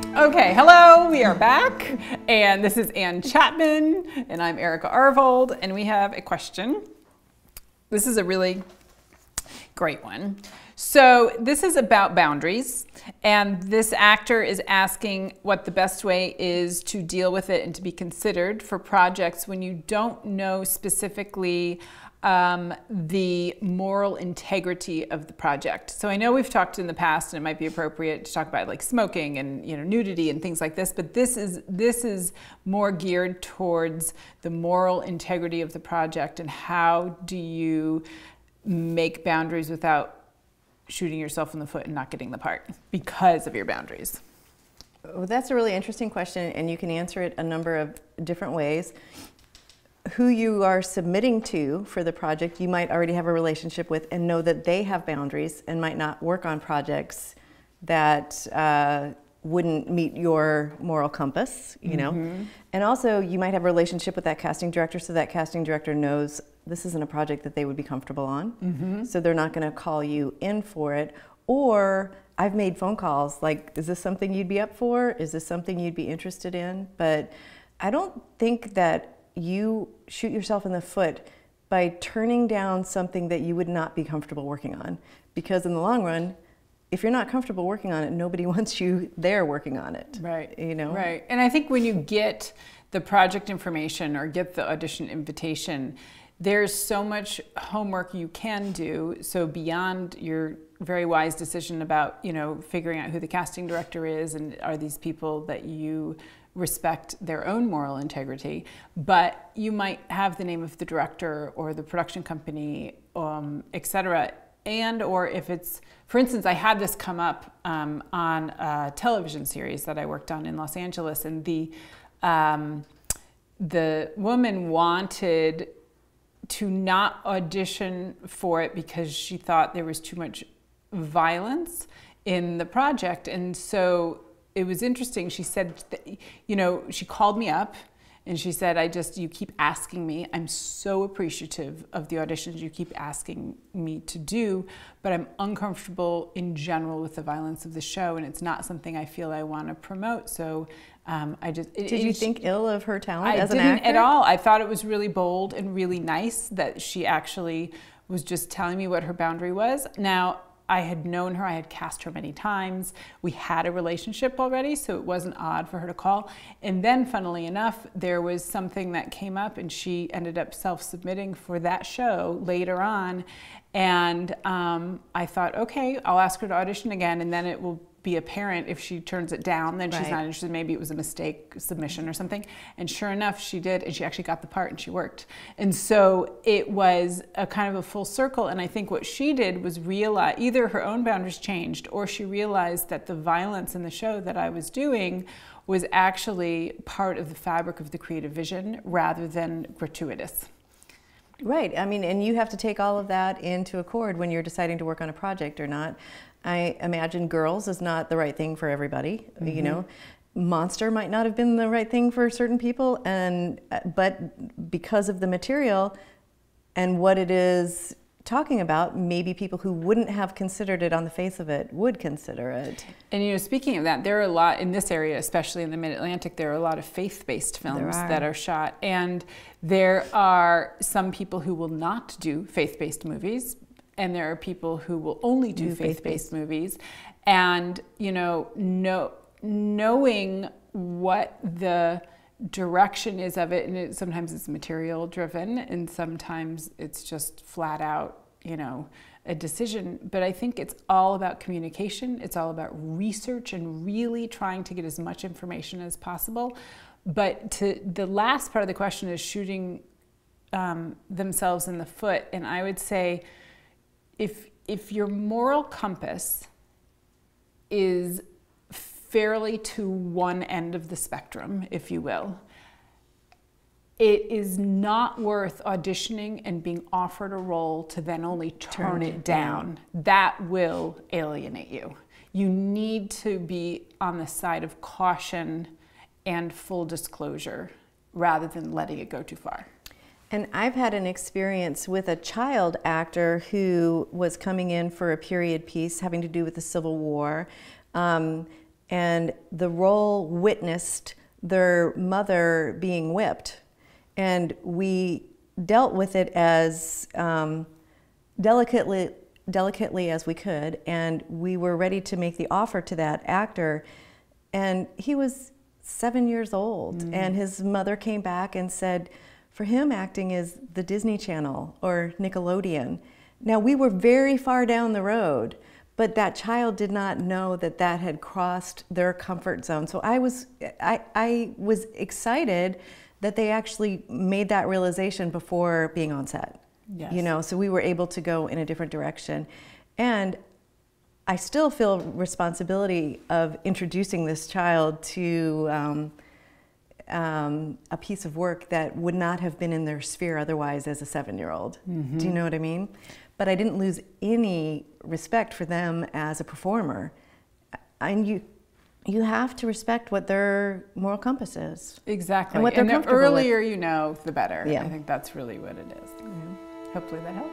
Okay, hello, we are back, and this is Anne Chapman, and I'm Erica Arvold, and we have a question. This is a really great one. So this is about boundaries, and this actor is asking what the best way is to deal with it and to be considered for projects when you don't know specifically the moral integrity of the project. So I know we've talked in the past, and it might be appropriate to talk about like smoking and nudity and things like this, but this is more geared towards the moral integrity of the project and how do you make boundaries without shooting yourself in the foot and not getting the part because of your boundaries. Well, that's a really interesting question, and you can answer it a number of different ways. Who you are submitting to for the project, you might already have a relationship with and know that they have boundaries and might not work on projects that wouldn't meet your moral compass, you know. And also you might have a relationship with that casting director, so that casting director knows this isn't a project that they would be comfortable on, so they're not going to call you in for it. Or I've made phone calls like, is this something you'd be up for? Is this something you'd be interested in? But I don't think that you shoot yourself in the foot by turning down something that you would not be comfortable working on. Because in the long run, if you're not comfortable working on it, nobody wants you there working on it. Right. You know? Right. And I think when you get the project information or get the audition invitation, there's so much homework you can do. So beyond your very wise decision about, figuring out who the casting director is and are these people that you respect their own moral integrity, but you might have the name of the director or the production company, etc. And or if it's, for instance, I had this come up on a television series that I worked on in Los Angeles, and the woman wanted to not audition for it because she thought there was too much violence in the project. And so it was interesting. She said, she called me up and she said, you keep asking me. I'm so appreciative of the auditions you keep asking me to do, but I'm uncomfortable in general with the violence of the show, and it's not something I feel I want to promote. So Did you think ill of her talent as an actor? I didn't at all. I thought it was really bold and really nice that she actually was just telling me what her boundary was. Now, I had known her, I had cast her many times. We had a relationship already, so it wasn't odd for her to call. And then, funnily enough, there was something that came up and she ended up self-submitting for that show later on. And I thought, okay, I'll ask her to audition again, and then it will be apparent if she turns it down, then she's not interested. Maybe it was a mistake submission or something. And sure enough, she did, and she actually got the part and she worked. And so it was a kind of a full circle. And I think what she did was realize either her own boundaries changed or she realized that the violence in the show that I was doing was actually part of the fabric of the creative vision rather than gratuitous. Right. I mean, and you have to take all of that into accord when you're deciding to work on a project or not. I imagine Girls is not the right thing for everybody. Monster might not have been the right thing for certain people, but because of the material and what it is talking about, maybe people who wouldn't have considered it on the face of it would consider it. And speaking of that, there are a lot in this area, especially in the Mid-Atlantic, there are a lot of faith-based films that are shot, and there are some people who will not do faith-based movies, and there are people who will only do faith-based movies. And, knowing what the direction is of it, and sometimes it's material driven, and sometimes it's just flat out, a decision. But I think it's all about communication. It's all about research and really trying to get as much information as possible. But to the last part of the question is shooting themselves in the foot. And I would say, if your moral compass is fairly to one end of the spectrum, if you will, it is not worth auditioning and being offered a role to then only turn it down. That will alienate you. You need to be on the side of caution and full disclosure rather than letting it go too far. And I've had an experience with a child actor who was coming in for a period piece having to do with the Civil War. And and the role witnessed their mother being whipped. And we dealt with it as delicately as we could, and we were ready to make the offer to that actor. And he was 7 years old, and his mother came back and said, for him, acting is the Disney Channel or Nickelodeon. Now, we were very far down the road, but that child did not know that that had crossed their comfort zone. So I was excited that they actually made that realization before being on set. Yes. You know, so we were able to go in a different direction. And I still feel responsibility of introducing this child to a piece of work that would not have been in their sphere otherwise as a 7-year-old. Do you know what I mean? But I didn't lose any respect for them as a performer. And you have to respect what their moral compass is. Exactly. And what they're comfortable the earlier you know, the better. Yeah. I think that's really what it is. Hopefully that helps.